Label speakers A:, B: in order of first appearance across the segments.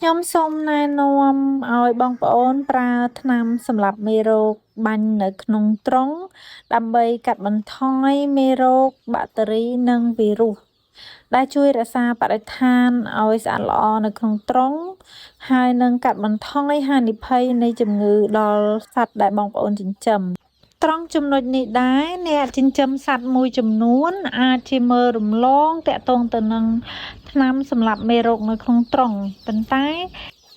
A: ខ្ញុំសូមណែនាំឲ្យបងប្អូនប្រើថ្នាំសម្លាប់មេរោគបាញ់នៅក្នុងទ្រុងដើម្បីកាត់បន្ថយមេរោគ បាក់តេរី និងវីរុសដែលជួយរក្សាបរិស្ថានឲ្យស្អាតល្អនៅក្នុងទ្រុងហើយនឹងកាត់បន្ថយហានិភ័យនៃជំងឺដល់សត្វដែលបងប្អូនចិញ្ចឹមត្រង់ចំណុចនេះដែរអ្នកចិញ្ចឹមសត្វមួយចំនួនអាចជាមើលរំលងតាក់ទងទៅនឹងថ្នាំសម្លាប់មេរោគនៅក្នុងទ្រុងប៉ុន្តែ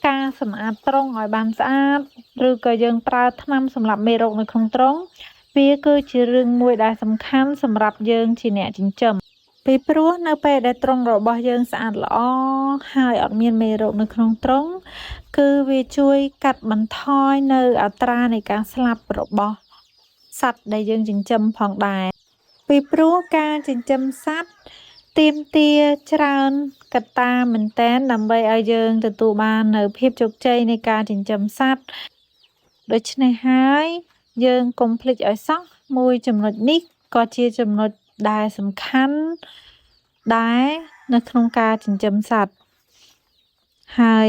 A: ការសម្អាតទ្រុងឲ្យបានស្អាតឬក៏យើងប្រើថ្នាំសម្លាប់មេរោគនៅក្នុងទ្រុងវាគឺជារឿងមួយដែលសំខាន់សម្រាប់យើងជាអ្នកចិញ្ចឹមពីព្រោះនៅពេលដែលទ្រុងរបស់យើងស្អាតល្អហើយអត់មានមេរោគនៅក្នុងទ្រុងគឺវាជួយកាត់បន្ថយនៅអត្រានៃការស្លាប់របស់សត្វដែលយើងចិញ្ចឹមផងដែរពីព្រោះការចិញ្ចឹមសត្វទាមទារច្រើនកត្តាមែនទែនដើម្បីឲ្យយើងទទួលបាននូវភាពជោគជ័យនៃការចិញ្ចឹមសត្វដូច្នេះហើយយើងកុំភ្លេចឲ្យសោះមួយចំណុចនេះក៏ជាចំណុចដែលសំខាន់ដែរនៅក្នុងការចិញ្ចឹមសត្វហើយ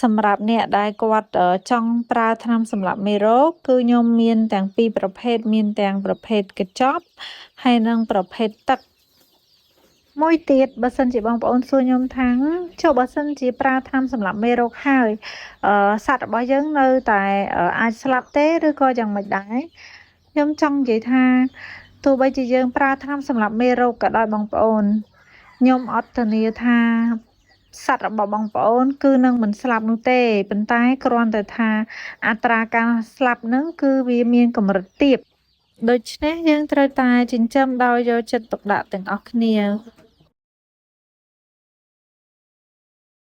A: សម្រាប់អ្នកដែលគាត់ចង់ប្រើថ្នាំសម្លាប់មេរោគគឺខ្ញុំមានទាំងពីរប្រភេទមានទាំងប្រភេទកញ្ចប់ហើយនិងប្រភេទទឹកមួយទៀតបើសិនជាបងប្អូនសួរខ្ញុំថាចុះបើសិនជាប្រើថ្នាំសម្លាប់មេរោគហើយសត្វរបស់យើងនៅតែអាចស្លាប់ទេឬក៏យ៉ាងម៉េចដែរខ្ញុំចង់និយាយថាទោះបីជាយើងប្រើថ្នាំសម្លាប់មេរោគក៏ដោយបងប្អូនខ្ញុំអត់ធានាថាសត្វរបស់បងប្អូនគឺនឹងមិនស្លាប់នោះទេប៉ុន្តែគ្រាន់តែថាអត្រាការស្លាប់នឹងគឺវាមានកម្រិតទាបដូច្នេះយើងត្រូវតែចិញ្ចឹមដោយយកចិត្តទុកដាក់ទាំងអស់គ្នា